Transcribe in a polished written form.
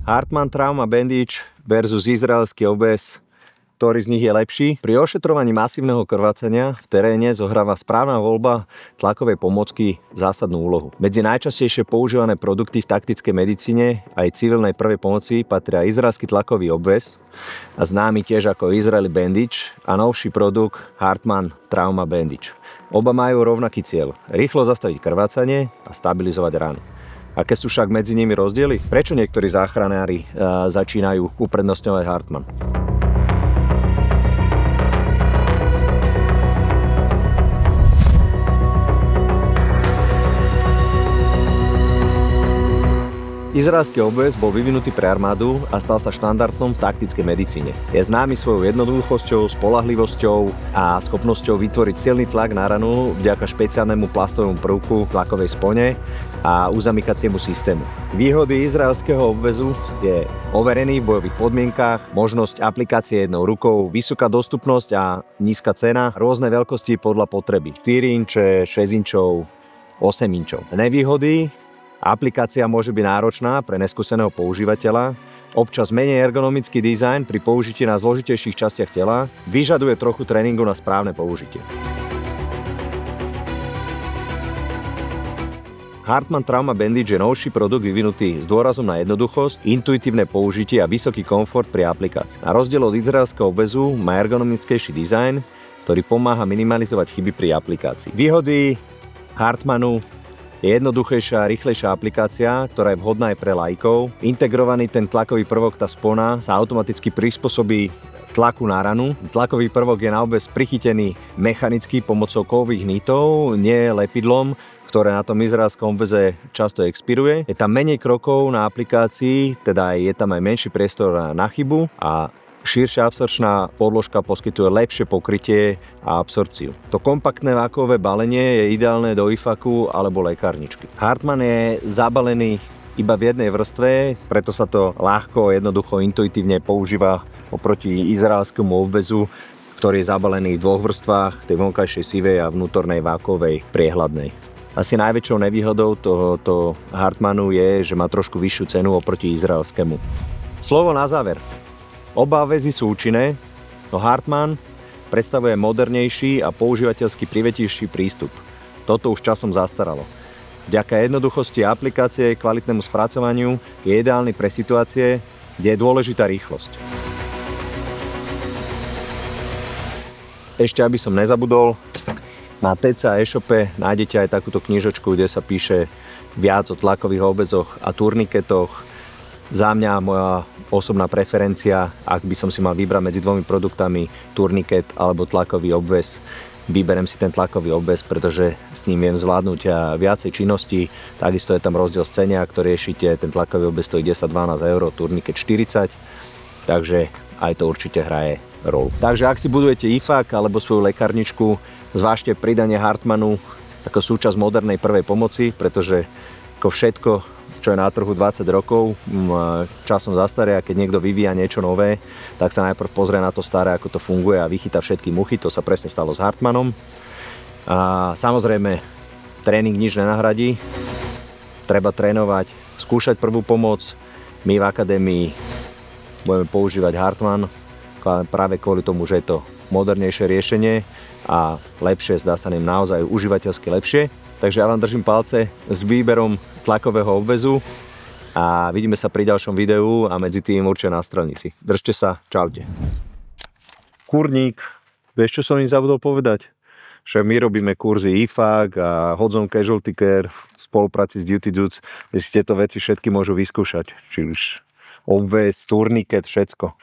Hartmann Trauma Bandage versus izraelský obväz. Ktorý z nich je lepší? Pri ošetrovaní masívneho krvácania v teréne zohráva správna voľba tlakovej pomocky zásadnú úlohu. Medzi najčastejšie používané produkty v taktickej medicíne aj civilnej prvej pomoci patria izraelský tlakový obväz a známy tiež ako Israeli Bandage a novší produkt Hartmann Trauma Bandage. Oba majú rovnaký cieľ. Rýchlo zastaviť krvácanie a stabilizovať ranu. Aké sú však medzi nimi rozdiely? Prečo niektorí záchranári začínajú uprednostňovať Hartmann? Izraelský obväz bol vyvinutý pre armádu a stal sa štandardom v taktickej medicíne. Je známy svojou jednoduchosťou, spoľahlivosťou a schopnosťou vytvoriť silný tlak na ranu vďaka špeciálnemu plastovému prvku tlakovej spone a uzamykaciemu systému. Výhody izraelského obväzu je overený v bojových podmienkach, možnosť aplikácie jednou rukou, vysoká dostupnosť a nízka cena, rôzne veľkosti podľa potreby. 4 inče, 6 inčov, 8 inčov. Nevýhody: aplikácia môže byť náročná pre neskúseného používateľa, občas menej ergonomický dizajn pri použití na zložitejších častiach tela, vyžaduje trochu tréningu na správne použitie. Hartmann Trauma Bandage je novší produkt vyvinutý s dôrazom na jednoduchosť, intuitívne použitie a vysoký komfort pri aplikácii. Na rozdiel od izraelského obväzu má ergonomickejší dizajn, ktorý pomáha minimalizovať chyby pri aplikácii. Výhody Hartmannu: je jednoduchejšia a rýchlejšia aplikácia, ktorá je vhodná aj pre laikov. Integrovaný ten tlakový prvok, tá spona, sa automaticky prispôsobí tlaku na ranu. Tlakový prvok je na obväz prichytený mechanicky pomocou kovových nitov, nie lepidlom, ktoré na tom izraelskom obväze často expiruje. Je tam menej krokov na aplikácii, teda je tam aj menší priestor na chybu a širšia absorpčná podložka poskytuje lepšie pokrytie a absorpciu. To kompaktné vákuové balenie je ideálne do IFAKu alebo lekárničky. Hartmann je zabalený iba v jednej vrstve, preto sa to ľahko, jednoducho, intuitívne používa oproti izraelskému obväzu, ktorý je zabalený v dvoch vrstvách, tej vonkajšej sivej a vnútornej vákovej priehľadnej. Asi najväčšou nevýhodou tohoto Hartmannu je, že má trošku vyššiu cenu oproti izraelskému. Slovo na záver. Oba väzy sú účinné, no Hartmann predstavuje modernejší a používateľsky privetivší prístup. Toto už časom zastaralo. Vďaka jednoduchosti aplikácie, kvalitnému spracovaniu je ideálny pre situácie, kde je dôležitá rýchlosť. Ešte aby som nezabudol, na TCA e-shope nájdete aj takúto knižočku, kde sa píše viac o tlakových obväzoch a turniketoch. Za mňa moja osobná preferencia, ak by som si mal vybrať medzi dvomi produktami, turniket alebo tlakový obväz, vyberem si ten tlakový obväz, pretože s ním viem zvládnuť viacej činností. Takisto je tam rozdiel z ceny, ak to riešite. Ten tlakový obväz stojí 10-12 eur, turniket 40, takže aj to určite hraje rolu. Takže ak si budujete IFAK alebo svoju lekárničku, zvážte pridanie Hartmannu ako súčasť modernej prvej pomoci, pretože ako všetko, čo je na trhu 20 rokov, časom zastarie, a keď niekto vyvíja niečo nové, tak sa najprv pozrie na to staré, ako to funguje a vychytá všetky muchy. To sa presne stalo s Hartmannom. A samozrejme, tréning nič nenahradí. Treba trénovať, skúšať prvú pomoc. My v akadémii budeme používať Hartmann práve kvôli tomu, že je to modernejšie riešenie a lepšie, zdá sa nám naozaj užívateľsky lepšie. Takže ja vám držím palce s výberom tlakového obväzu a vidíme sa pri ďalšom videu a medzi tým určite na strelnici. Držte sa, čaute. Kurník, vieš čo som im zabudol povedať? Že my robíme kurzy IFAK a Hot Casualty Care v spolupráci s Duty Dudes, kde si tieto veci všetky môžu vyskúšať. Či už obväz, turniket, všetko.